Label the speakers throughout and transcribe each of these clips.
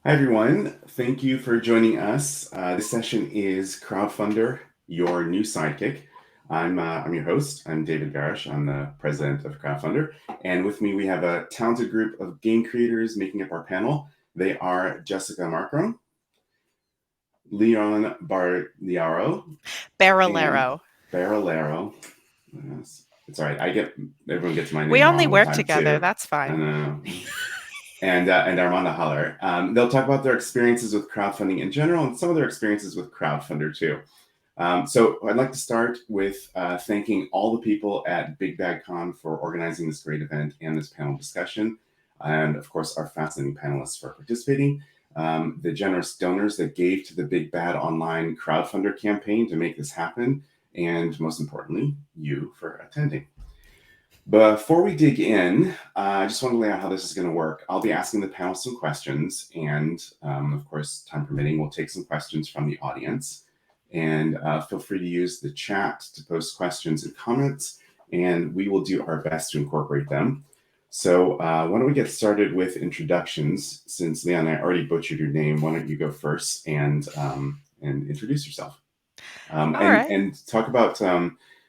Speaker 1: Hi, everyone. Thank you for joining us. This session is Crowdfundr, your new sidekick. I'm your host. I'm David Barach. I'm the president of Crowdfundr. And with me, we have a talented group of game creators making up our panel. They are Jessica Marcrum, Leon Barillaro, and
Speaker 2: Barillaro.
Speaker 1: Barillaro. It's all right. Everyone gets my
Speaker 2: We
Speaker 1: name
Speaker 2: only
Speaker 1: wrong all the
Speaker 2: work
Speaker 1: time,
Speaker 2: together.
Speaker 1: too.
Speaker 2: That's
Speaker 1: I
Speaker 2: fine.
Speaker 1: know. And Armanda Haller. They'll talk about their experiences with crowdfunding in general and some of their experiences with Crowdfundr too. So I'd like to start with thanking all the people at Big Bad Con for organizing this great event and this panel discussion, and of course our fascinating panelists for participating, the generous donors that gave to the Big Bad Online Crowdfundr campaign to make this happen, and most importantly, you for attending. Before we dig in, I just want to lay out how this is going to work. I'll be asking the panel some questions, and of course, time permitting, we'll take some questions from the audience. And feel free to use the chat to post questions and comments, and we will do our best to incorporate them. So why don't we get started with introductions? Since Leon, I already butchered your name, why don't you go first and introduce yourself?
Speaker 2: All right.
Speaker 1: And talk about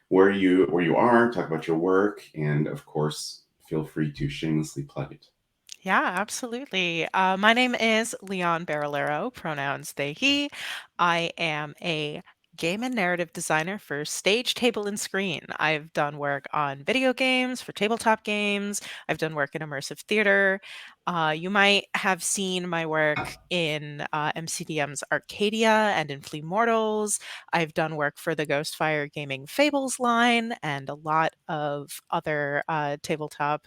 Speaker 1: where you are, talk about your work, and of course, feel free to shamelessly plug it.
Speaker 2: Yeah, absolutely. My name is Leon Barillaro, pronouns they, he. I am a game and narrative designer for stage, table, and screen. I've done work on video games, for tabletop games. I've done work in immersive theater. You might have seen my work in MCDM's Arcadia and in Flea Mortals. I've done work for the Ghostfire Gaming Fables line and a lot of other tabletop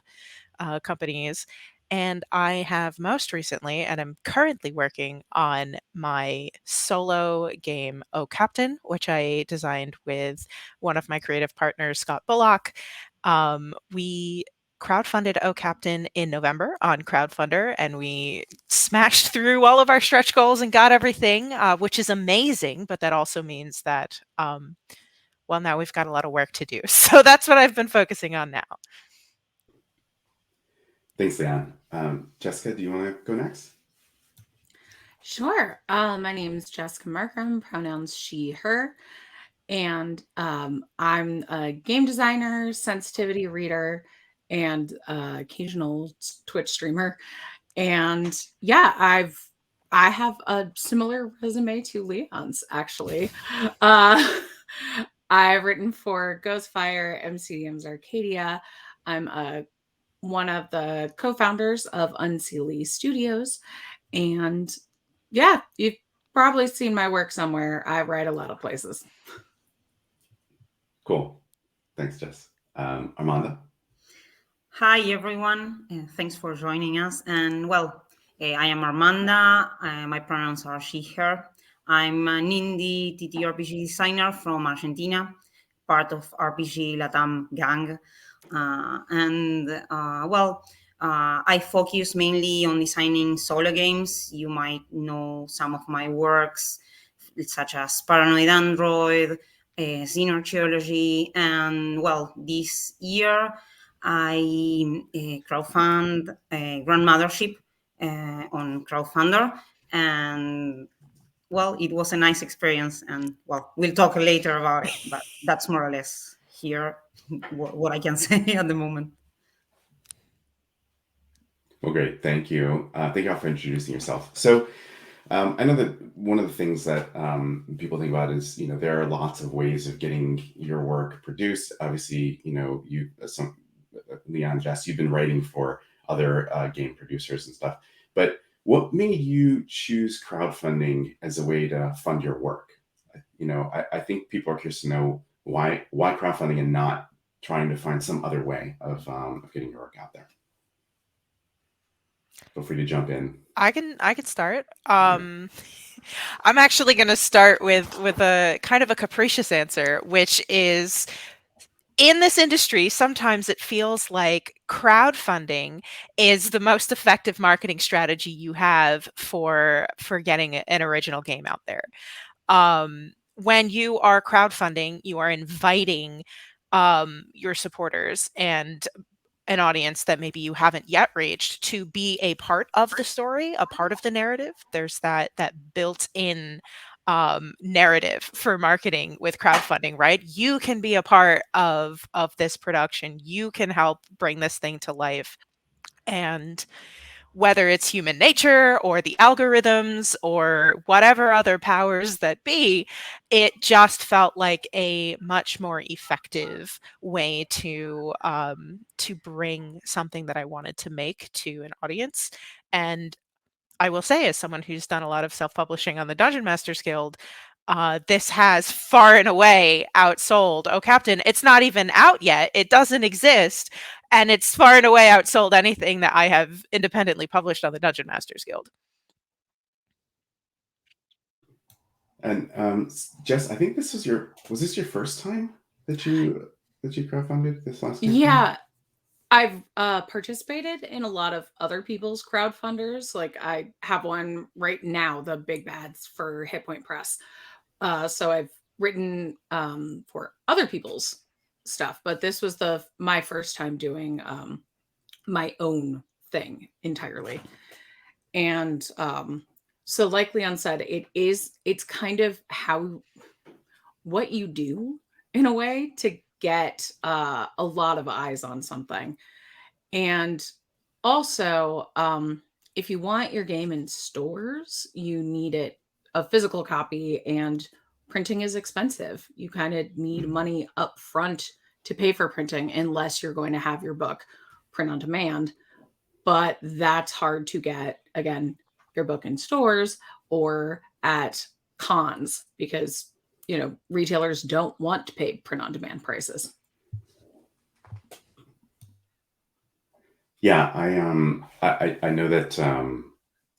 Speaker 2: companies. And I have most recently, and I'm currently working on my solo game, Oh Captain, which I designed with one of my creative partners, Scott Bullock. We crowdfunded Oh Captain in November on Crowdfundr, and we smashed through all of our stretch goals and got everything, which is amazing. But that also means that, well, now we've got a lot of work to do. So that's what I've been focusing on now.
Speaker 1: Thanks, Leon. Jessica, do you want to go next?
Speaker 3: Sure. My name is Jessica Marcrum, pronouns she, her. And I'm a game designer, sensitivity reader, and occasional Twitch streamer. And yeah, I have a similar resume to Leon's actually. Uh, I've written for Ghostfire, MCDM's Arcadia. I'm one of the co-founders of Unseelie Studios, and yeah, you've probably seen my work somewhere. I write a lot of places.
Speaker 1: Cool. Thanks, Jess. Armanda?
Speaker 4: Hi, everyone. Thanks for joining us. And well, I am Armanda. My pronouns are she, her. I'm an indie TTRPG designer from Argentina, part of RPG Latam gang. I focus mainly on designing solo games. You might know some of my works, such as Paranoid Android, Xenoarchaeology, and well, this year I crowdfund Grandmothership on Crowdfundr, and well, it was a nice experience. And well, we'll talk later about it, but that's more or less here what I can say at the moment.
Speaker 1: Well, great. Thank you. Thank you all for introducing yourself. So I know that one of the things that people think about is, there are lots of ways of getting your work produced. Obviously, Leon, Jess, you've been writing for other game producers and stuff. But what made you choose crowdfunding as a way to fund your work? I think people are curious to know why crowdfunding and not trying to find some other way of getting your work out there. Feel free to jump in.
Speaker 2: I can start.
Speaker 1: Okay.
Speaker 2: I'm actually going to start with a kind of a capricious answer, which is in this industry, sometimes it feels like crowdfunding is the most effective marketing strategy you have for getting an original game out there. When you are crowdfunding, you are inviting your supporters and an audience that maybe you haven't yet reached to be a part of the story, a part of the narrative. There's that built-in narrative for marketing with crowdfunding, right? You can be a part of this production. You can help bring this thing to life. And whether it's human nature or the algorithms or whatever other powers that be, it just felt like a much more effective way to bring something that I wanted to make to an audience. And I will say, as someone who's done a lot of self-publishing on the Dungeon Masters Guild, this has far and away outsold. Oh, Captain, it's not even out yet. It doesn't exist. And it's far and away outsold anything that I have independently published on the Dungeon Masters Guild.
Speaker 1: And Jess, I think was this your first time that you crowdfunded this last campaign?
Speaker 3: Yeah. I've participated in a lot of other people's crowdfunders. Like I have one right now, the Big Bads for Hit Point Press. So I've written for other people's stuff, but this was my first time doing my own thing entirely. And so like Leon said, it's kind of what you do in a way to get a lot of eyes on something. And also, if you want your game in stores, you need a physical copy, and printing is expensive. You kind of need money up front to pay for printing unless you're going to have your book print on demand. But that's hard to get, again, your book in stores or at cons because, retailers don't want to pay print on demand prices.
Speaker 1: Yeah, I know that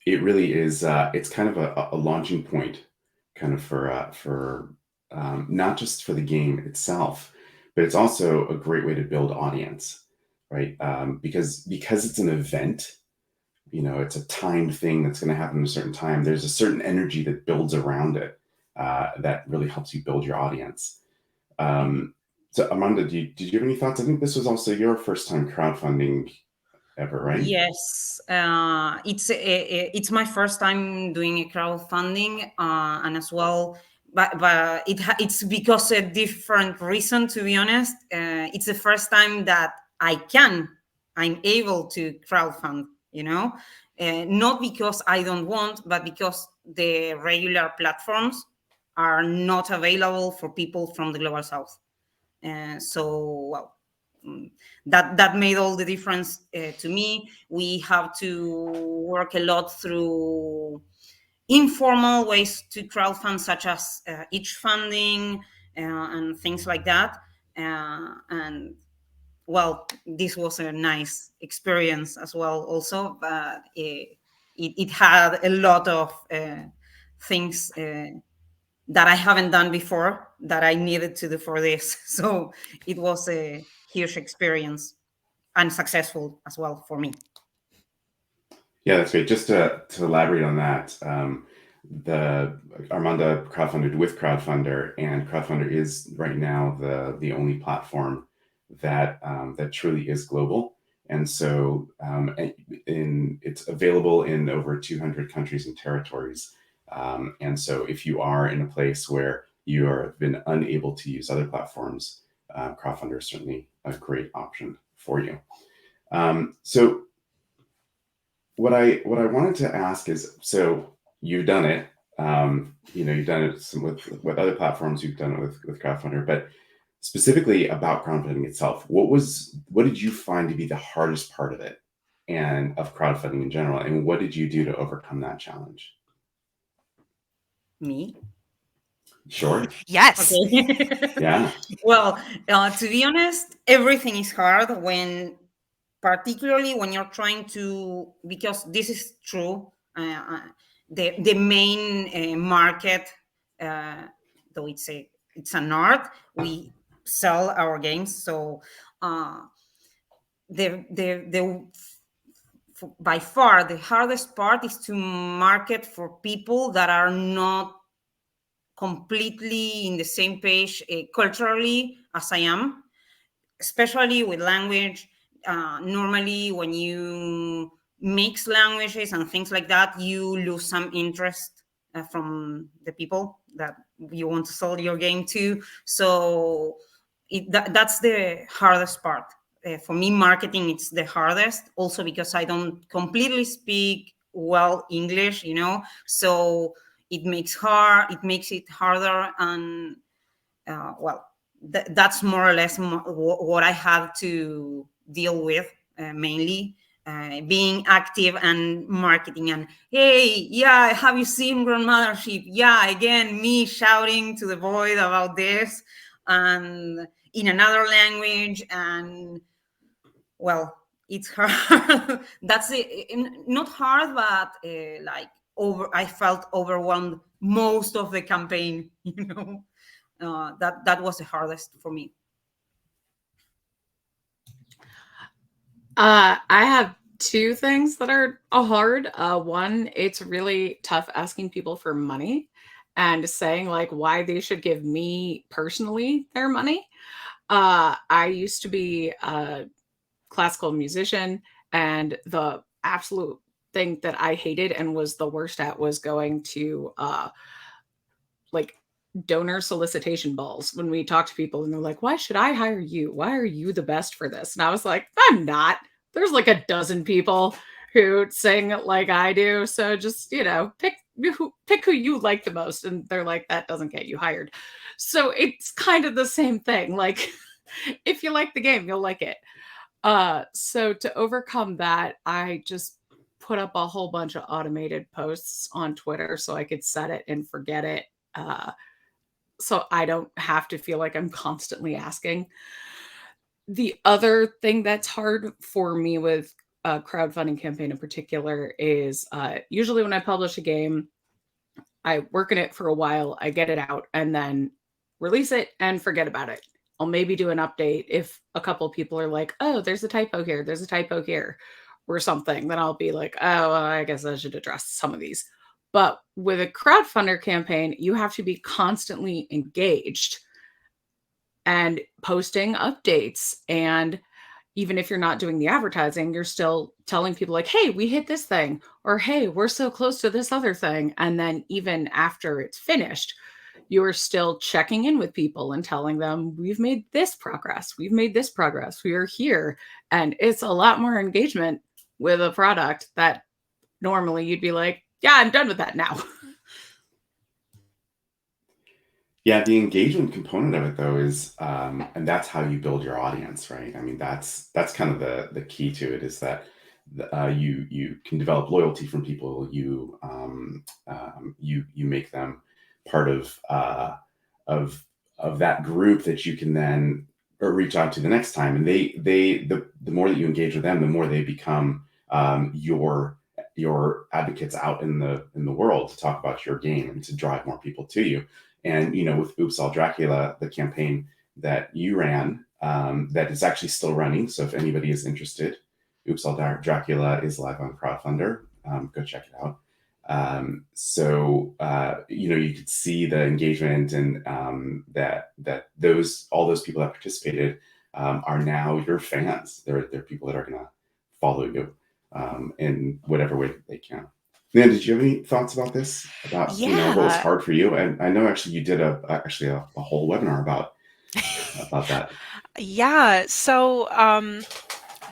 Speaker 1: it really is. It's kind of a launching point, kind of for not just for the game itself, but it's also a great way to build audience, right? Because it's an event, it's a timed thing that's going to happen at a certain time. There's a certain energy that builds around it that really helps you build your audience. So Armanda, did you have any thoughts? I think this was also your first time crowdfunding ever, right?
Speaker 4: Yes, it's my first time doing a crowdfunding, and as well, but it's because a different reason. To be honest, it's the first time that I'm able to crowdfund. Not because I don't want, but because the regular platforms are not available for people from the global south. That made all the difference to me. We have to work a lot through informal ways to crowdfund, such as each funding and things like that. And well, this was a nice experience as well. Also, but it had a lot of things that I haven't done before that I needed to do for this. So it was a huge experience and successful as well for me.
Speaker 1: Yeah, that's great. Just to elaborate on that, the Armanda crowdfunded with Crowdfundr, and Crowdfundr is right now the only platform that truly is global. And so it's available in over 200 countries and territories. And so if you are in a place where you have been unable to use other platforms, Crowdfundr is certainly a great option for you. So what I wanted to ask is, so you've done it, you've done it with other platforms, you've done it with Crowdfundr, but specifically about crowdfunding itself, what did you find to be the hardest part of it and of crowdfunding in general, and what did you do to overcome that challenge?
Speaker 4: Me?
Speaker 1: Sure.
Speaker 2: Yes.
Speaker 4: Okay.
Speaker 1: Yeah.
Speaker 4: Well, to be honest, everything is hard particularly when you're trying to, because this is true, the main market, though it's an art, we sell our games. So by far the hardest part is to market for people that are not completely in the same page culturally as I am, especially with language. normally when you mix languages and things like that, you lose some interest from the people that you want to sell your game to. So that's the hardest part. For me, marketing, it's the hardest, also because I don't completely speak well English, so it makes it harder. And well, that's more or less what I have to deal with, mainly. Being active and marketing, and hey, yeah, have you seen Grandmothership? Yeah, again, me shouting to the void about this and in another language. And well, it's hard. That's it. Not hard, but I felt overwhelmed most of the campaign. That was the hardest for me.
Speaker 3: I have two things that are hard. One, it's really tough asking people for money and saying like why they should give me personally their money. I used to be a classical musician, and the absolute thing that I hated and was the worst at was going to like donor solicitation balls when we talk to people and they're like, why should I hire you? Why are you the best for this? And I was like, I'm not. There's like a dozen people who sing like I do. So just, pick who you like the most. And they're like, that doesn't get you hired. So it's kind of the same thing. Like if you like the game, you'll like it. So to overcome that, I just put up a whole bunch of automated posts on Twitter so I could set it and forget it. So I don't have to feel like I'm constantly asking. The other thing that's hard for me with a crowdfunding campaign in particular is usually when I publish a game, I work in it for a while, I get it out, and then release it and forget about it. I'll maybe do an update if a couple people are like, oh, there's a typo here, there's a typo here, or something. Then I'll be like, oh, well, I guess I should address some of these. But with a crowdfunder campaign, you have to be constantly engaged and posting updates. And even if you're not doing the advertising, you're still telling people like, hey, we hit this thing, or hey, we're so close to this other thing. And then even after it's finished, you're still checking in with people and telling them, we've made this progress. We've made this progress. We are here. And it's a lot more engagement with a product that normally you'd be like, yeah, I'm done with that now.
Speaker 1: Yeah, the engagement component of it though is, and that's how you build your audience, right? I mean, that's kind of the key to it, is that you can develop loyalty from people. You make them part of that group that you can then reach out to the next time, and the more that you engage with them, the more they become your advocates out in the world to talk about your game and to drive more people to you. And with Oops All Dracula, the campaign that you ran, that is actually still running. So if anybody is interested, Oops All Dracula is live on Crowdfundr. Go check it out. You could see the engagement, and that all those people that participated are now your fans. They're people that are going to follow you in whatever way they can. Nan, did you have any thoughts about this? About what was hard for you? And I know actually you did a whole webinar about that.
Speaker 2: Yeah. So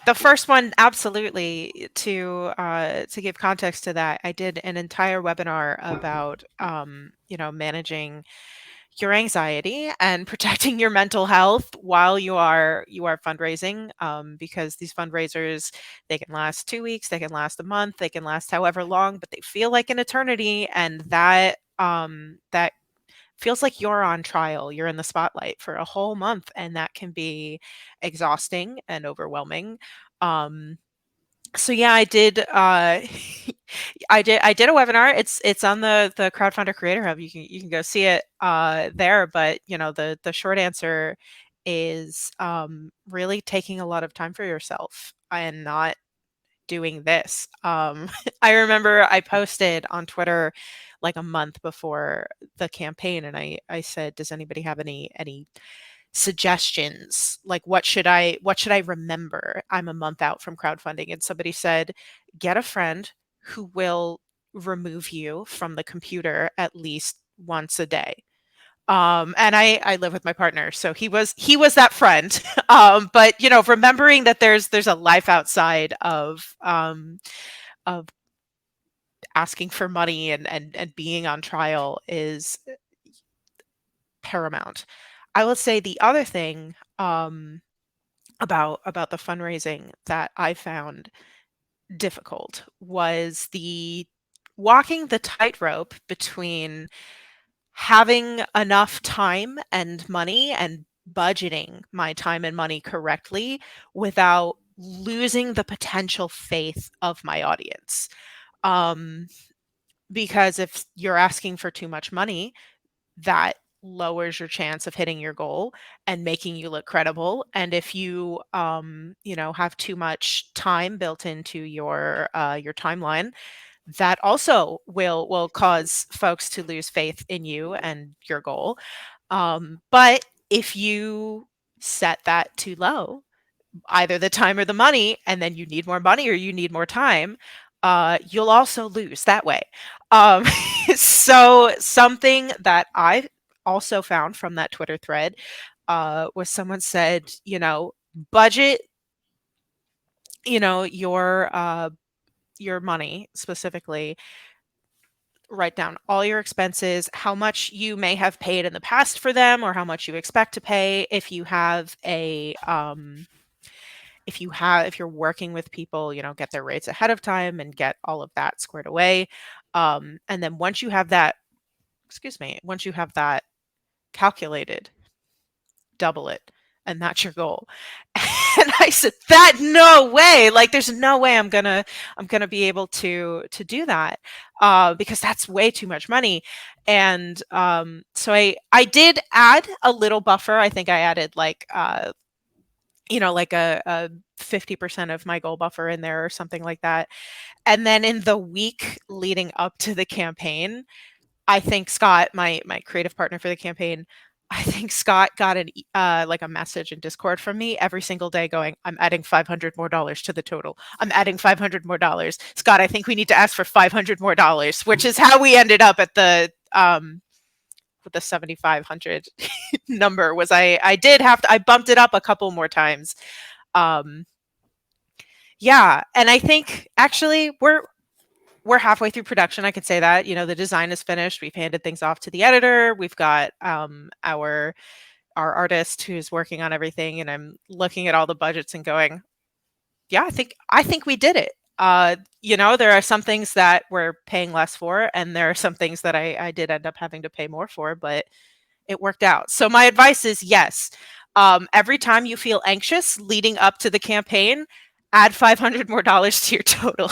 Speaker 2: the first one, absolutely. To give context to that, I did an entire webinar about managing your anxiety and protecting your mental health while you are fundraising, because these fundraisers, they can last 2 weeks, they can last a month, they can last however long, but they feel like an eternity, and that feels like you're on trial, you're in the spotlight for a whole month, and that can be exhausting and overwhelming. So yeah, I did I did a webinar. It's on the Crowdfundr Creator Hub. You can go see it there. But the short answer is really taking a lot of time for yourself and not doing this. I remember I posted on Twitter like a month before the campaign, and I said, does anybody have any suggestions, like what should I remember? I'm a month out from crowdfunding, and somebody said, get a friend who will remove you from the computer at least once a day. And I live with my partner, so he was that friend. But you know, remembering that there's a life outside of asking for money and being on trial is paramount. I will say the other thing about the fundraising that I found difficult was the walking the tightrope between having enough time and money and budgeting my time and money correctly without losing the potential faith of my audience. Because if you're asking for too much money, that lowers your chance of hitting your goal and making you look credible. And if you you know, have too much time built into your timeline, that also will cause folks to lose faith in you and your goal. But if you set that too low, either the time or the money, and then you need more money or you need more time, you'll also lose that way. Um, so something that I also found from that Twitter thread was someone said, you know, budget, you know, your money specifically. Write down all your expenses, how much you may have paid in the past for them, or how much you expect to pay. If you have a if you're working with people, you know, get their rates ahead of time and get all of that squared away. And then once you have that, once you have that calculated, double it, and that's your goal. And I said, that no way, like there's no way I'm gonna be able to do that, because that's way too much money. And so I did add a little buffer. I think I added like you know, like a 50% of my goal buffer in there or something like that. And then in the week leading up to the campaign, I think Scott, my creative partner for the campaign, I think Scott got an like a message in Discord from me every single day going, I'm adding $500 more to the total. I'm adding $500 more. Scott, I think we need to ask for $500 more, which is how we ended up at the with the 7,500 number. Was I did have to, I bumped it up a couple more times. Yeah, and I think actually we're halfway through production. I could say that, you know, the design is finished. We've handed things off to the editor. We've got our artist who's working on everything, and I'm looking at all the budgets and going, yeah, I think we did it. You know, there are some things that we're paying less for, and there are some things that I did end up having to pay more for, but it worked out. So my advice is yes. Every time you feel anxious leading up to the campaign, add $500 more to your total.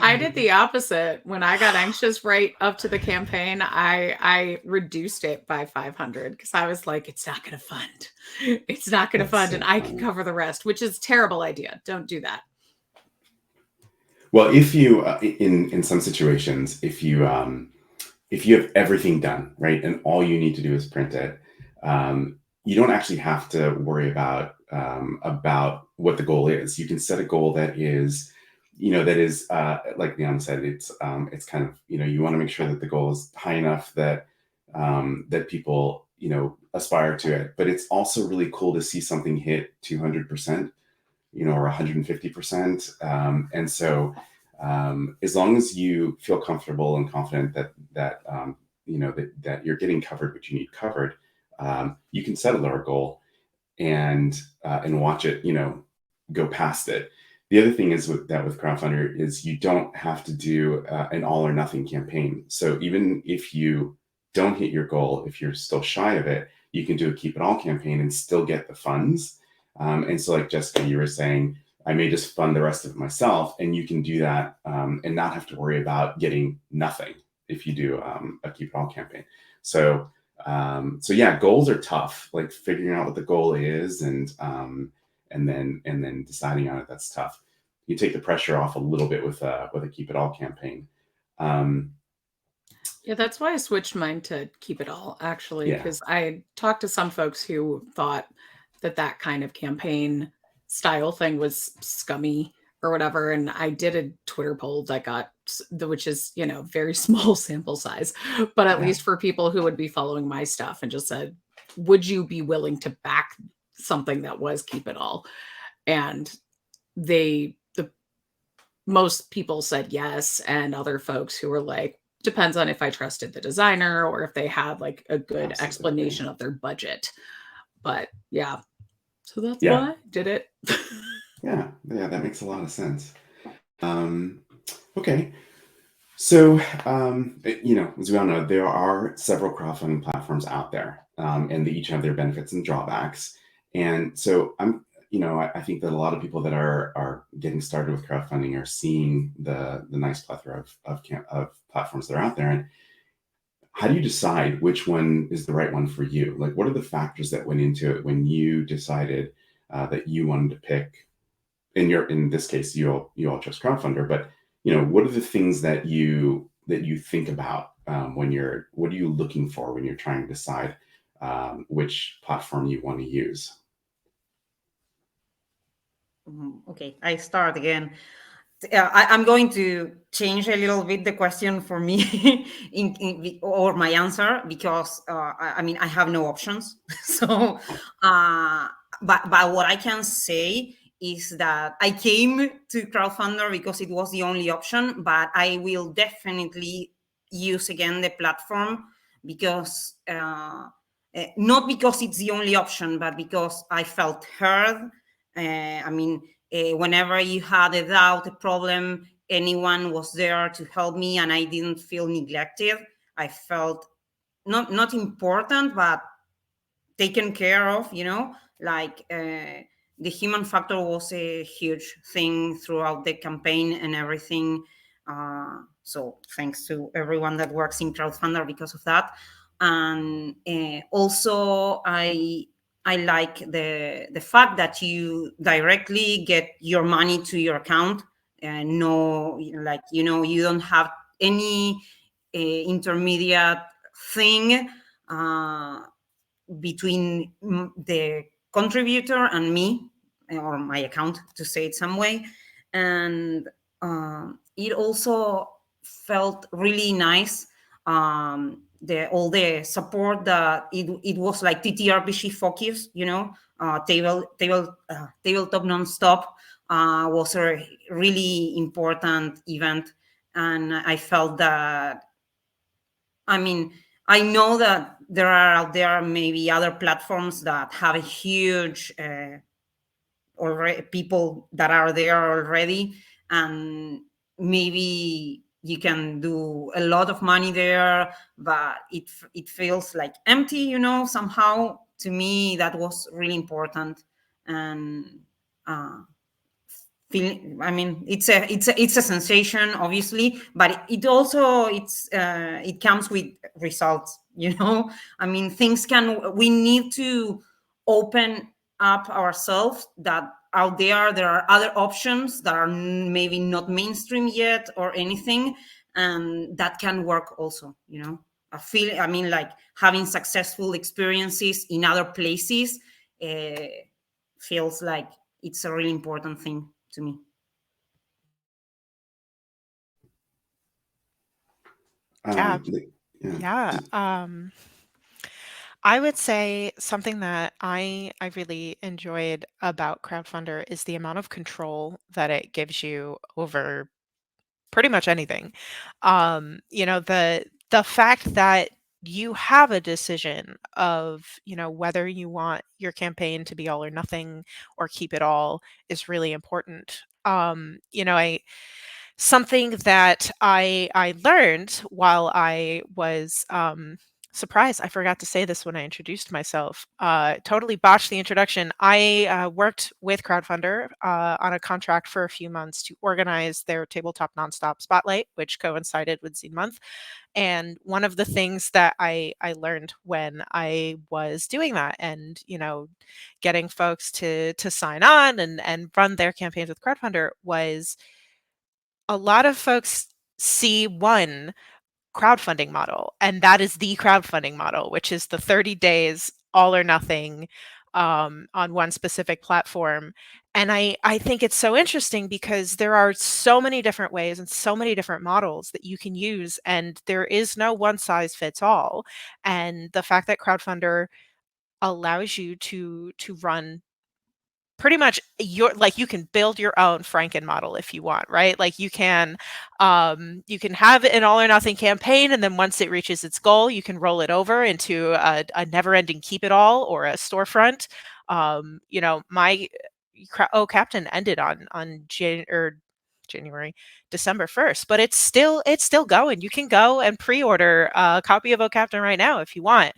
Speaker 3: I did the opposite. When I got anxious right up to the campaign, I reduced it by 500 because I was like, it's not going to fund. It's not going to fund, and I can cover the rest, which is a terrible idea. Don't do that.
Speaker 1: Well, if you in some situations, if you have everything done, right, and all you need to do is print it, you don't actually have to worry about what the goal is. You can set a goal that is, you know, like Leon said, it's kind of, you know, you want to make sure that the goal is high enough that that people, you know, aspire to it. But it's also really cool to see something hit 200%, you know, or 150%. And so as long as you feel comfortable and confident that you know, that you're getting covered what you need covered, you can set a lower goal and watch it, you know, go past it. The other thing is with Crowdfundr is you don't have to do an all or nothing campaign. So even if you don't hit your goal, if you're still shy of it, you can do a keep it all campaign and still get the funds. And so like Jessica, you were saying, I may just fund the rest of it myself, and you can do that and not have to worry about getting nothing if you do a keep it all campaign. So yeah, goals are tough. Like figuring out what the goal is and then deciding on it, that's tough. You take the pressure off a little bit with a keep it all campaign.
Speaker 3: Yeah, that's why I switched mine to keep it all, actually,
Speaker 1: Yeah.
Speaker 3: because I talked to some folks who thought that kind of campaign style thing was scummy or whatever. And I did a Twitter poll that got, which is, very small sample size, but at
Speaker 1: Yeah.
Speaker 3: least for people who would be following my stuff, and just said, would you be willing to back something that was keep it all? And the most people said yes, and other folks who were like, depends on if I trusted the designer or if they had like a good
Speaker 1: Absolutely.
Speaker 3: explanation of their budget. But yeah, so that's
Speaker 1: Yeah.
Speaker 3: why I did it.
Speaker 1: Yeah, that makes a lot of sense. Okay. So, as we all know, there are several crowdfunding platforms out there, and they each have their benefits and drawbacks. And so I think that a lot of people that are getting started with crowdfunding are seeing the nice plethora of platforms that are out there. And how do you decide which one is the right one for you? Like, what are the factors that went into it when you decided that you wanted to pick? In this case, you all chose Crowdfundr, but what are the things that you think about what are you looking for when you're trying to decide which platform you want to use?
Speaker 4: Okay, I start again. I'm going to change a little bit the question for me or my answer, because I have no options. So, but what I can say is that I came to Crowdfundr because it was the only option, but I will definitely use again the platform because not because it's the only option, but because I felt heard. Whenever you had a doubt, a problem, anyone was there to help me, and I didn't feel neglected. I felt not important, but taken care of. The human factor was a huge thing throughout the campaign and everything. So thanks to everyone that works in Crowdfundr because of that. And also, I like the fact that you directly get your money to your account, and you don't have any intermediate thing between the contributor and me, or my account, to say it some way. And it also felt really nice. All the support that it was like TTRPG focus, tabletop nonstop was a really important event. And I felt that, I know that there are out there maybe other platforms that have a huge people that are there already, and maybe you can do a lot of money there, but it feels like empty, somehow. To me, that was really important. And it's a sensation, obviously, but it also it comes with results. We need to open up ourselves, that out there are other options that are maybe not mainstream yet or anything, and that can work also. Like having successful experiences in other places feels like it's a really important thing to me.
Speaker 2: Yeah. I would say something that I really enjoyed about Crowdfundr is the amount of control that it gives you over pretty much anything. The fact that you have a decision of, whether you want your campaign to be all or nothing or keep it all is really important. Something that I learned while I was surprised. I forgot to say this when I introduced myself. Totally botched the introduction. I worked with Crowdfundr on a contract for a few months to organize their tabletop nonstop spotlight, which coincided with Zine Month. And one of the things that I learned when I was doing that, and getting folks to sign on and run their campaigns with Crowdfundr, was a lot of folks see, one, crowdfunding model, and that is the crowdfunding model, which is the 30 days, all or nothing, on one specific platform. And I think it's so interesting because there are so many different ways and so many different models that you can use, and there is no one size fits all. And the fact that Crowdfundr allows you to run pretty much you can build your own Franken model if you want, right? Like you can have an all or nothing campaign, and then once it reaches its goal, you can roll it over into a never ending keep it all or a storefront. My Captain ended on December 1st, but it's still going. You can go and pre-order a copy of Captain right now if you want.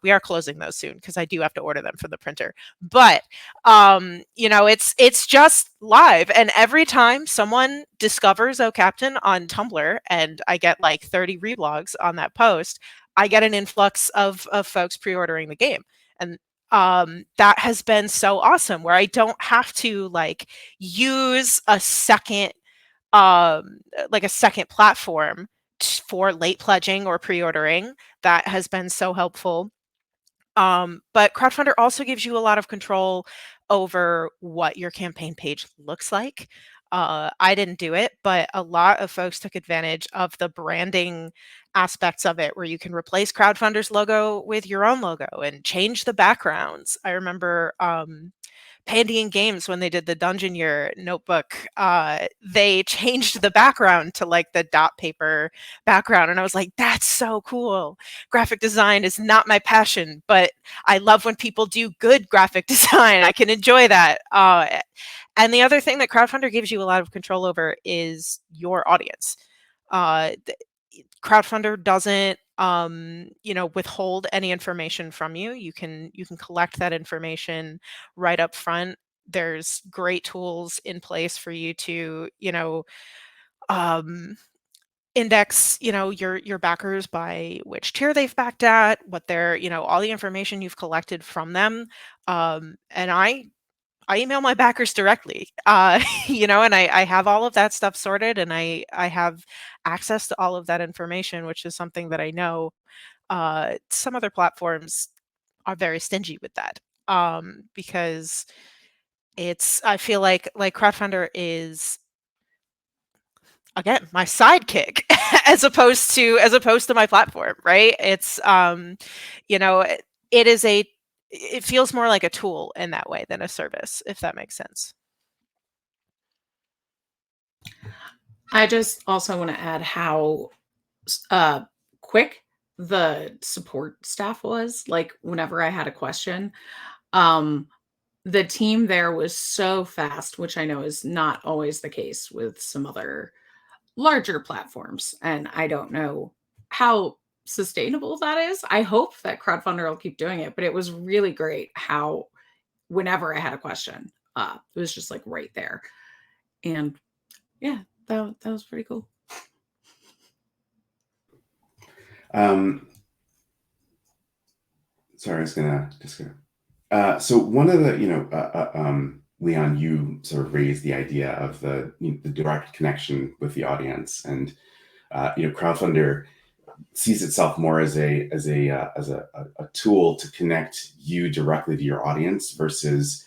Speaker 2: We are closing those soon because I do have to order them from the printer. But it's just live, and every time someone discovers Captain on Tumblr, and I get like 30 reblogs on that post, I get an influx of folks pre-ordering the game. And that has been so awesome, where I don't have to like use a second platform for late pledging or pre-ordering. That has been so helpful. But Crowdfundr also gives you a lot of control over what your campaign page looks like. I didn't do it, but a lot of folks took advantage of the branding aspects of it, where you can replace Crowdfundr's logo with your own logo and change the backgrounds. I remember Pandy and Games, when they did the Dungeon Year notebook, they changed the background to like the dot paper background, and I was like, that's so cool. Graphic design is not my passion, but I love when people do good graphic design. I can enjoy that. And the other thing that Crowdfundr gives you a lot of control over is your audience. Crowdfundr doesn't withhold any information from you. You can collect that information right up front. There's great tools in place for you to index your backers by which tier they've backed at, what they're all the information you've collected from them. And I email my backers directly, and I have all of that stuff sorted, and I have access to all of that information, which is something that I know some other platforms are very stingy with that, because I feel like Crowdfundr is, again, my sidekick as opposed to my platform, right? It's it feels more like a tool in that way than a service, if that makes sense.
Speaker 3: I just also want to add how quick the support staff was. Like whenever I had a question, the team there was so fast, which I know is not always the case with some other larger platforms. And I don't know how sustainable that is. I hope that Crowdfundr will keep doing it, but it was really great how whenever I had a question, it was just like right there. And yeah, that was pretty cool.
Speaker 1: Sorry, I was gonna. So one of the, Leon, you sort of raised the idea of the direct connection with the audience, and Crowdfundr sees itself more as a tool to connect you directly to your audience versus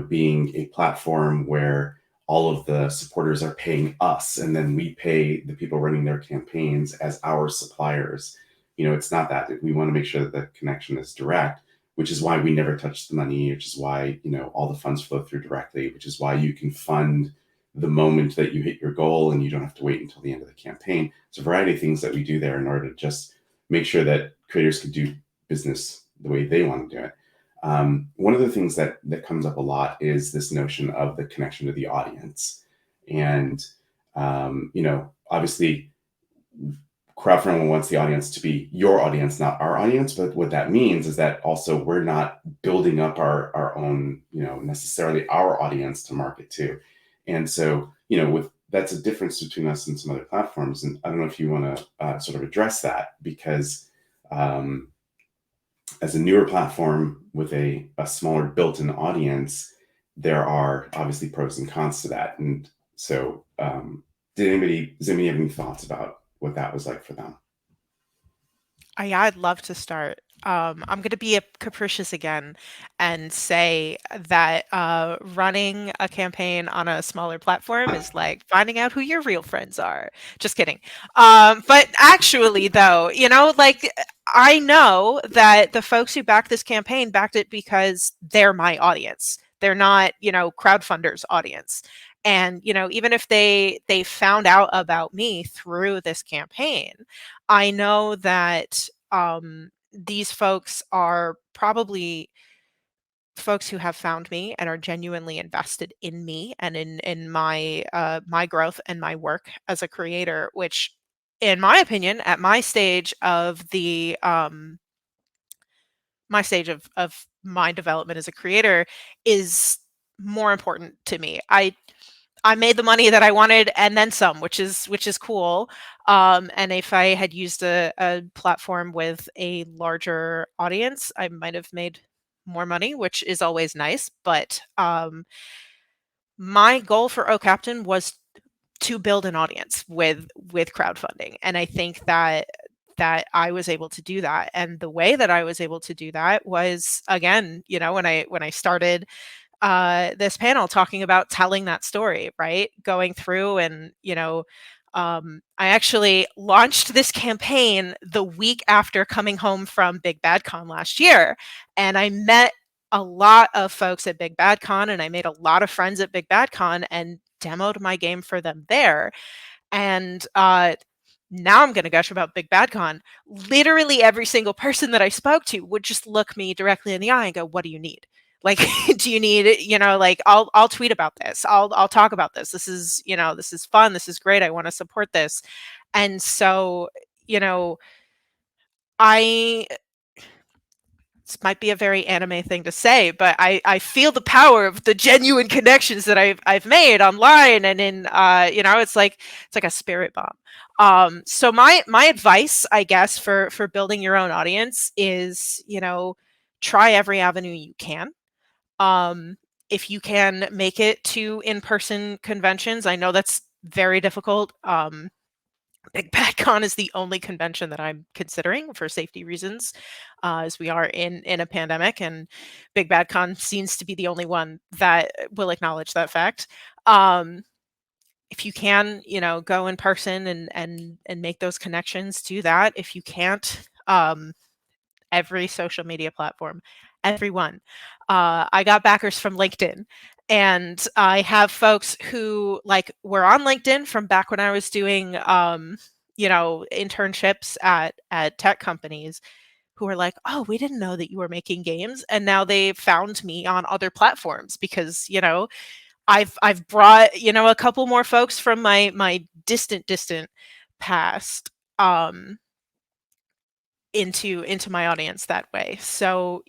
Speaker 1: being a platform where all of the supporters are paying us and then we pay the people running their campaigns as our suppliers. It's not that. We want to make sure that the connection is direct, which is why we never touch the money, which is why all the funds flow through directly, which is why you can fund the moment that you hit your goal and you don't have to wait until the end of the campaign. It's a variety of things that we do there in order to just make sure that creators can do business the way they want to do it. One of the things that comes up a lot is this notion of the connection to the audience. And, obviously Crowdfundr wants the audience to be your audience, not our audience. But what that means is that also we're not building up our own, necessarily our audience to market to. And so, that's a difference between us and some other platforms. And I don't know if you want to sort of address that, because as a newer platform with a smaller built-in audience, there are obviously pros and cons to that. And so does anybody have any thoughts about what that was like for them?
Speaker 2: Yeah, I'd love to start. I'm going to be capricious again and say that running a campaign on a smaller platform is like finding out who your real friends are. Just kidding. But actually, though, like I know that the folks who backed this campaign backed it because they're my audience. They're not, crowdfunders' audience. And, even if they found out about me through this campaign, I know that these folks are probably folks who have found me and are genuinely invested in me and in my my growth and my work as a creator, which, in my opinion, at my stage of the my stage of my development as a creator, is more important to me. I made the money that I wanted and then some, which is cool. And if I had used a platform with a larger audience, I might have made more money, which is always nice. But my goal for O Captain was to build an audience with crowdfunding, and I think that I was able to do that. And the way that I was able to do that was, again, when I started this panel talking about telling that story, right? Going through and, I actually launched this campaign the week after coming home from Big Bad Con last year. And I met a lot of folks at Big Bad Con, and I made a lot of friends at Big Bad Con and demoed my game for them there. And now I'm going to gush about Big Bad Con. Literally every single person that I spoke to would just look me directly in the eye and go, "What do you need? Like, do you need it? Like I'll tweet about this. I'll talk about this. This is, this is fun. This is great. I want to support this." And so, I this might be a very anime thing to say, but I feel the power of the genuine connections that I've made online and in it's like a spirit bomb. So my advice, I guess, for building your own audience is, try every avenue you can. If you can make it to in-person conventions, I know that's very difficult. Big Bad Con is the only convention that I'm considering for safety reasons, as we are in a pandemic, and Big Bad Con seems to be the only one that will acknowledge that fact. If you can, go in person and make those connections, do that. If you can't, every social media platform, everyone. I got backers from LinkedIn. And I have folks who were on LinkedIn from back when I was doing, internships at tech companies, who are like, "Oh, we didn't know that you were making games." And now they found me on other platforms because, I've brought, a couple more folks from my distant past, into my audience that way. So,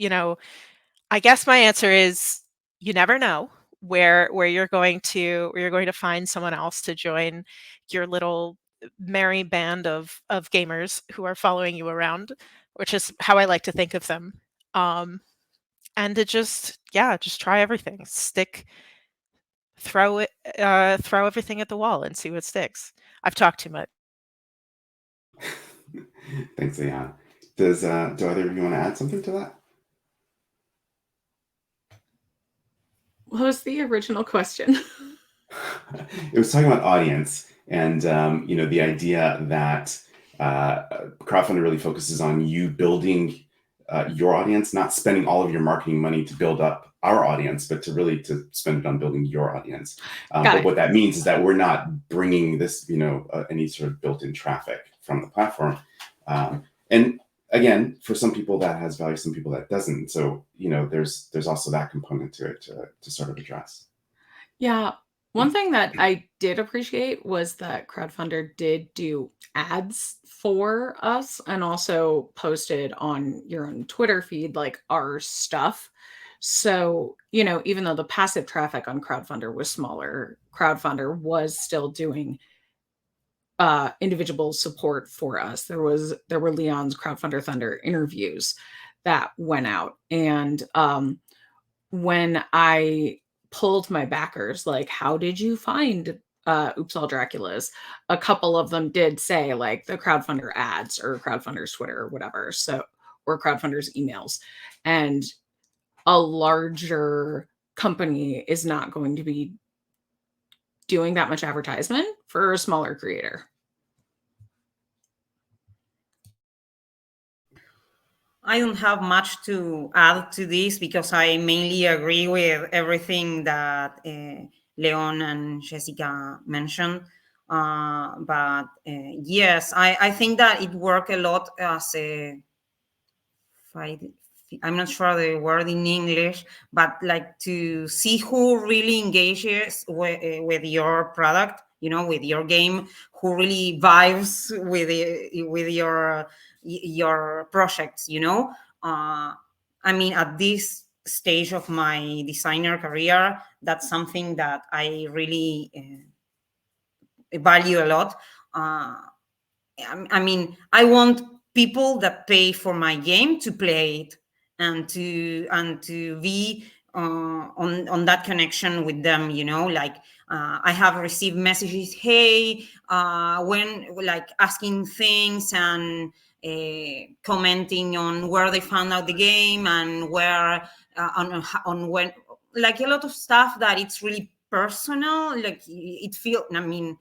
Speaker 2: I guess my answer is, you never know where you're going to find someone else to join your little merry band of gamers who are following you around, which is how I like to think of them. And to just try everything. Throw everything at the wall and see what sticks. I've talked too much.
Speaker 1: Thanks, Leon. Do either of you want to add something to that?
Speaker 3: What was the original question?
Speaker 1: It was talking about audience and, the idea that crowdfunding really focuses on you building your audience, not spending all of your marketing money to build up our audience, but to spend it on building your audience. But what that means is that we're not bringing this, any sort of built-in traffic from the platform. And again, for some people that has value, some people that doesn't. So, there's also that component to it to sort of address.
Speaker 3: Yeah. One thing that I did appreciate was that Crowdfundr did do ads for us and also posted on your own Twitter feed, like our stuff. So, even though the passive traffic on Crowdfundr was smaller, Crowdfundr was still doing individual support for us. There were Leon's Crowdfundr Thunder interviews that went out. And when I pulled my backers, like, how did you find Oops All Draculas, a couple of them did say like the Crowdfundr ads or Crowdfundr's Twitter or whatever, so, or Crowdfundr's emails. And a larger company is not going to be doing that much advertisement for a smaller creator.
Speaker 4: I don't have much to add to this because I mainly agree with everything that Leon and Jessica mentioned. But yes, I think that it worked a lot as a, I'm not sure the word in English, but like to see who really engages with your product, you know, with your game, who really vibes with your projects, you know. I mean, at this stage of my designer career, that's something that I really value a lot. I mean, I want people that pay for my game to play it and to be on that connection with them, you know. Like I have received messages, hey, when, like, asking things and commenting on where they found out the game and where on when, like, a lot of stuff that it's really personal. Like it feel, I mean,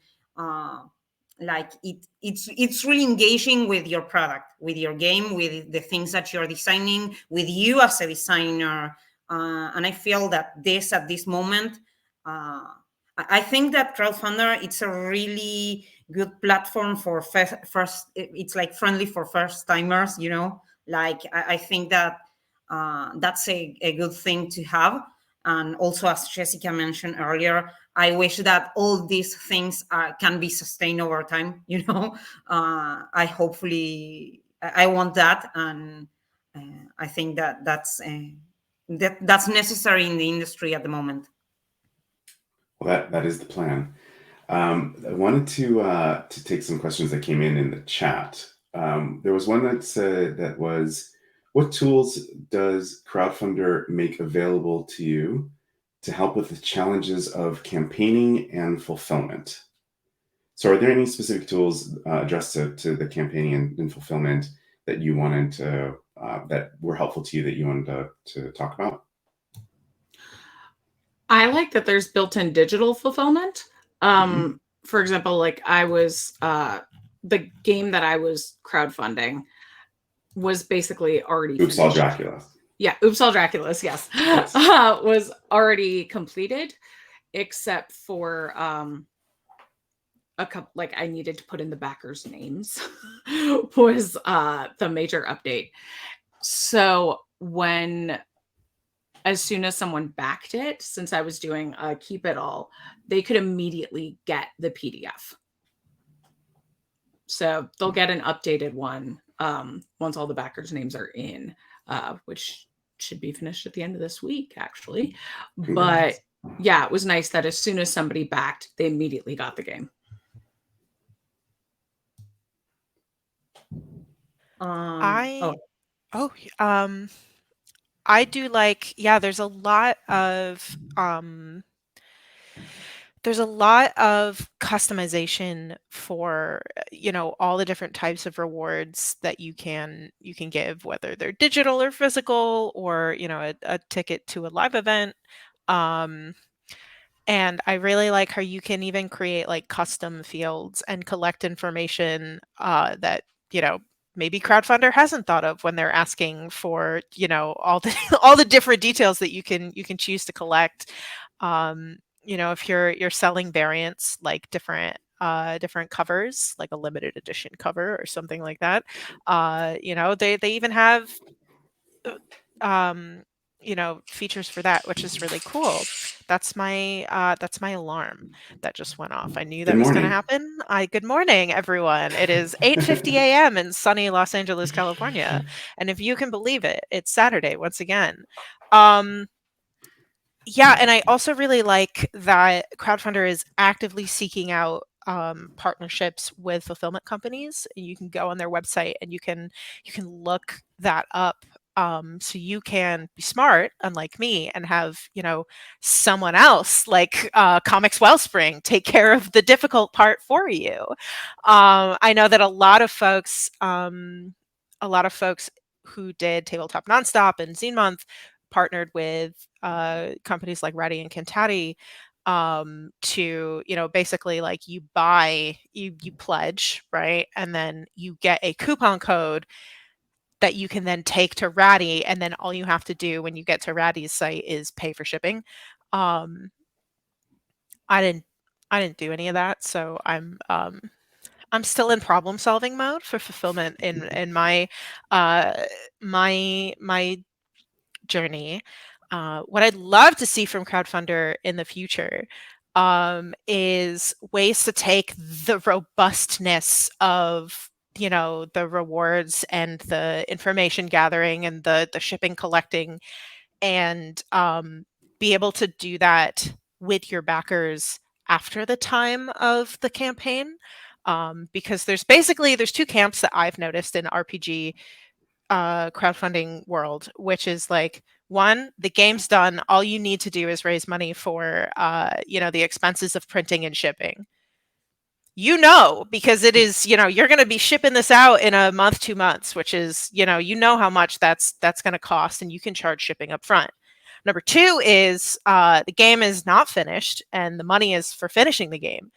Speaker 4: like it's really engaging with your product, with your game, with the things that you're designing, with you as a designer. And I feel that this, at this moment, I think that Crowdfundr, it's a really good platform for first, it's like friendly for first timers, you know. Like I think that that's a good thing to have. And also, as Jessica mentioned earlier, I wish that all these things can be sustained over time. You know, I want that, and I think that that's necessary in the industry at the moment.
Speaker 1: Well, that is the plan. I wanted to take some questions that came in the chat. There was one that said that was, what tools does Crowdfundr make available to you to help with the challenges of campaigning and fulfillment? So are there any specific tools addressed to the campaigning and fulfillment that you wanted to, that were helpful to you, that you wanted to talk about?
Speaker 3: I like that there's built-in digital fulfillment. For example, like I was, the game that I was crowdfunding was basically already
Speaker 1: Oops All
Speaker 3: finished.
Speaker 1: Dracula.
Speaker 3: Yeah, Oops All Draculas, yes. Was already completed, except for a couple, like I needed to put in the backers' names was the major update. So as soon as someone backed it, since I was doing Keep It All, they could immediately get the PDF. So they'll get an updated one once all the backers' names are in, which should be finished at the end of this week, actually. But yeah, it was nice that as soon as somebody backed, they immediately got the game.
Speaker 2: I do like, yeah, there's a lot of customization for, you know, all the different types of rewards that you can give, whether they're digital or physical, or, you know, a ticket to a live event. And I really like how you can even create like custom fields and collect information that, you know, maybe Crowdfundr hasn't thought of when they're asking for, you know, all the all the different details that you can choose to collect. You know, if you're selling variants, like different covers, like a limited edition cover or something like that, you know, they even have you know, features for that, which is really cool. That's my alarm that just went off. I knew that was going to happen. Good morning, everyone. It is 8:50 a.m. in sunny Los Angeles, California, and if you can believe it, it's Saturday once again. Yeah, and I also really like that Crowdfundr is actively seeking out partnerships with fulfillment companies. You can go on their website and you can look that up So you can be smart, unlike me, and have, someone else like Comics Wellspring take care of the difficult part for you. I know that a lot of folks who did Tabletop Nonstop and Zine Month partnered with companies like Ratty and Cantati to, basically like you pledge, right? And then you get a coupon code that you can then take to Ratty, and then all you have to do when you get to Ratty's site is pay for shipping. I didn't do any of that, so I'm still in problem solving mode for fulfillment in my my journey. What I'd love to see from Crowdfundr in the future is ways to take the robustness of the rewards and the information gathering and the shipping collecting, and be able to do that with your backers after the time of the campaign. Because there's two camps that I've noticed in RPG crowdfunding world, which is like, one, the game's done, all you need to do is raise money for the expenses of printing and shipping. Because it is, you're going to be shipping this out in a month, 2 months, which is, how much that's going to cost, and you can charge shipping up front. Number two is the game is not finished, and the money is for finishing the game.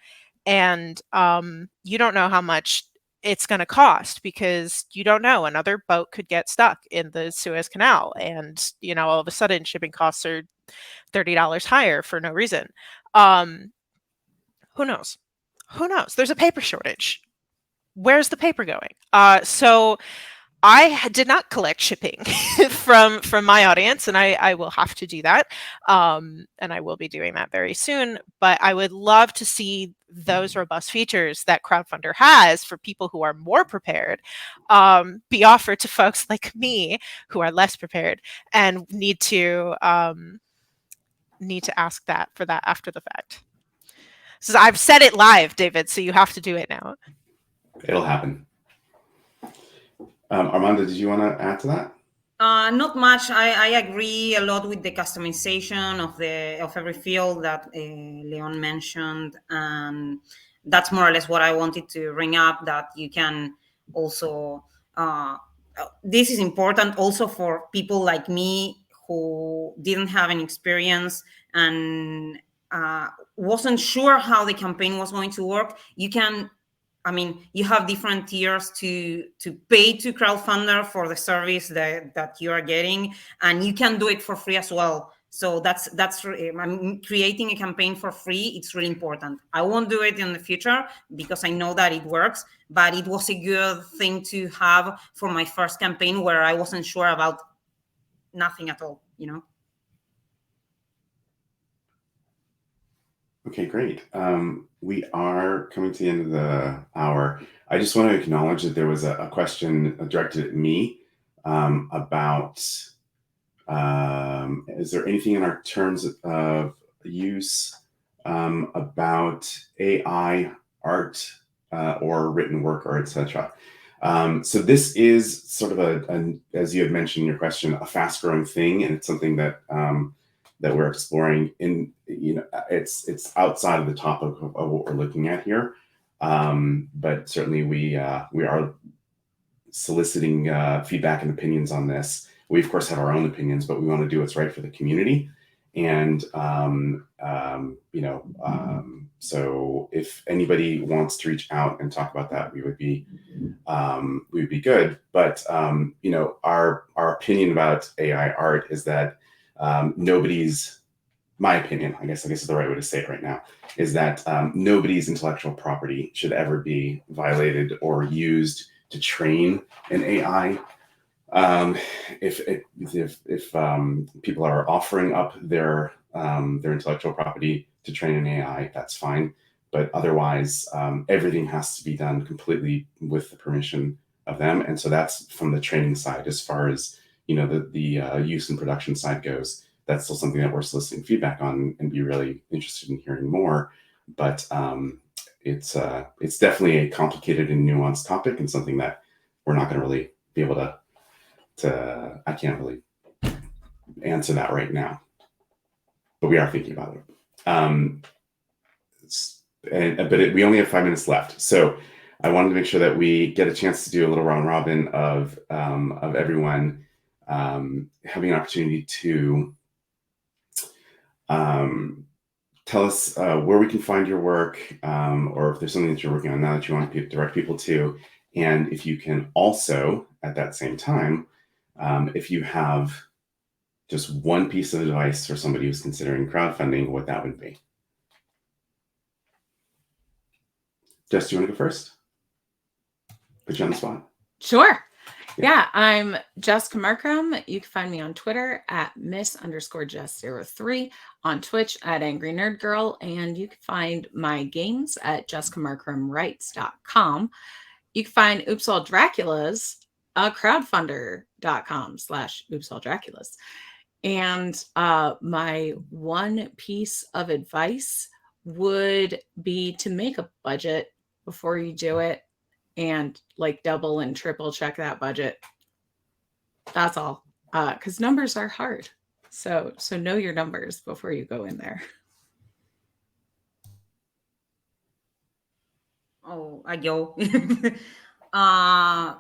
Speaker 2: And you don't know how much it's going to cost, because you don't know. Another boat could get stuck in the Suez Canal, and, all of a sudden shipping costs are $30 higher for no reason. Who knows? There's a paper shortage. Where's the paper going? So I did not collect shipping from my audience, and I will have to do that. And I will be doing that very soon. But I would love to see those robust features that Crowdfundr has for people who are more prepared be offered to folks like me who are less prepared and need to ask for that after the fact. So I've said it live, David, so you have to do it now.
Speaker 1: It'll happen. Armanda, did you want to add to that?
Speaker 4: Not much. I agree a lot with the customization of every field that Leon mentioned, and that's more or less what I wanted to bring up. That you can also this is important also for people like me who didn't have any experience and wasn't sure how the campaign was going to work. You have different tiers to pay to Crowdfundr for the service that you are getting, and you can do it for free as well. So that's creating a campaign for free. It's really important. I won't do it in the future because I know that it works, but it was a good thing to have for my first campaign where I wasn't sure about nothing at all,
Speaker 1: Okay, great. We are coming to the end of the hour. I just want to acknowledge that there was a question directed at me about is there anything in our terms of use about AI art or written work or etc. So this is sort of as you had mentioned in your question, a fast-growing thing, and it's something that that we're exploring. It's outside of the topic of what we're looking at here, but certainly we are soliciting feedback and opinions on this. We of course have our own opinions, but we want to do what's right for the community. And so if anybody wants to reach out and talk about that, we would be good. But our opinion about AI art is that my opinion, I guess is the right way to say it right now, is that nobody's intellectual property should ever be violated or used to train an AI. If people are offering up their intellectual property to train an AI, that's fine. But otherwise, everything has to be done completely with the permission of them. And so that's from the training side. As far as the use and production side goes, that's still something that we're soliciting feedback on and be really interested in hearing more. But it's definitely a complicated and nuanced topic, and something that we're not going to really be able to I can't really answer that right now, but we are thinking about it. We only have 5 minutes left, so I wanted to make sure that we get a chance to do a little round robin of everyone having an opportunity to tell us where we can find your work, or if there's something that you're working on now that you want to direct people to. And if you can also, at that same time, if you have just one piece of advice for somebody who's considering crowdfunding, what that would be. Jess, do you want to go first? Put you on the spot.
Speaker 3: Sure. Yeah, I'm Jessica Marcrum. You can find me on Twitter at Miss_Jess03, on Twitch at Angry Nerd Girl, and you can find my games at jessicamarcrumwrites.com. You can find Oops All Draculas at crowdfundr.com/OopsAllDraculas. And my one piece of advice would be to make a budget before you do it, and like double and triple check that budget. That's all. Because numbers are hard. So know your numbers before you go in there.
Speaker 4: Oh, yo.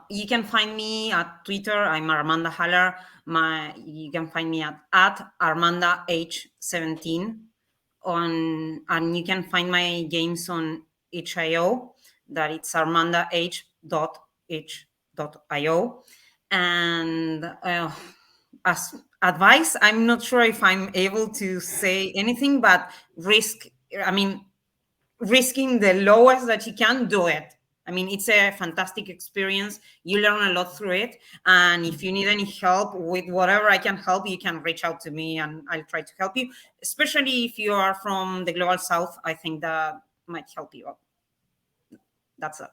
Speaker 4: You can find me at Twitter. I'm Armanda Haller. You can find me at ArmandaH17 and you can find my games on itch.io. That it's armandah.itch.io. And as advice, I'm not sure if I'm able to say anything, but risking the lowest that you can, do it. I mean, it's a fantastic experience. You learn a lot through it. And if you need any help with whatever I can help, you can reach out to me and I'll try to help you, especially if you are from the Global South. I think that might help you out. That's it.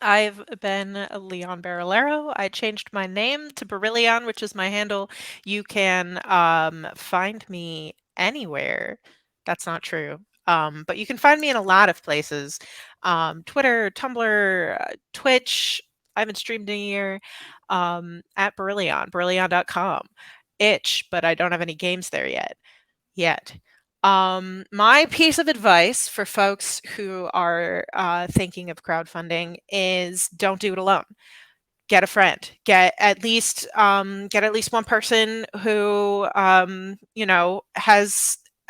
Speaker 2: I've been Leon Barillaro. I changed my name to Barillion, which is my handle. You can find me anywhere. That's not true. But you can find me in a lot of places. Twitter, Tumblr, Twitch. I haven't streamed in a year. At Barillion, Barillion.com. Itch, but I don't have any games there yet. My piece of advice for folks who are thinking of crowdfunding is don't do it alone. Get a friend. Get at least one person who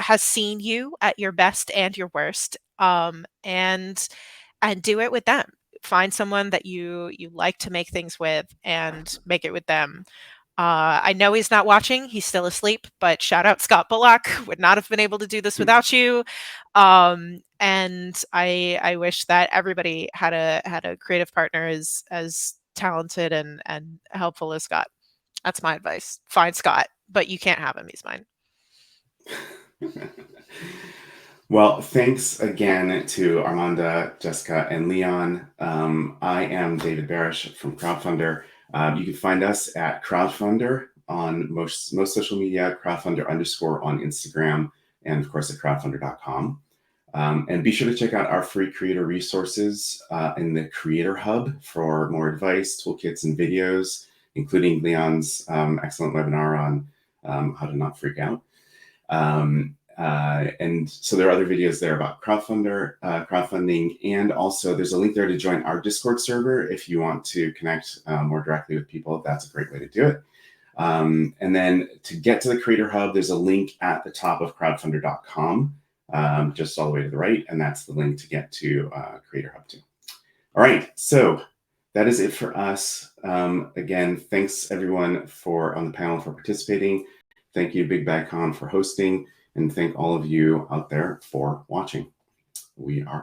Speaker 2: has seen you at your best and your worst, and do it with them. Find someone that you like to make things with and make it with them. I know he's not watching. He's still asleep, but shout out Scott Bullock. Would not have been able to do this without you. And I wish that everybody had a creative partner as talented and helpful as Scott. That's my advice. Find Scott, but you can't have him. He's mine.
Speaker 1: Well, thanks again to Armanda, Jessica, and Leon. I am David Barach from Crowdfundr. You can find us at Crowdfundr on most social media, Crowdfundr_ on Instagram, and of course at crowdfundr.com. And be sure to check out our free creator resources in the Creator Hub for more advice, toolkits, and videos, including Leon's excellent webinar on how to not freak out. And so there are other videos there about crowdfunding, and also there's a link there to join our Discord server if you want to connect more directly with people. That's a great way to do it. And then to get to the Creator Hub, there's a link at the top of crowdfundr.com, just all the way to the right, and that's the link to get to Creator Hub too. All right, so that is it for us. Again, thanks everyone on the panel for participating. Thank you, Big Bad Con, for hosting. And thank all of you out there for watching. We are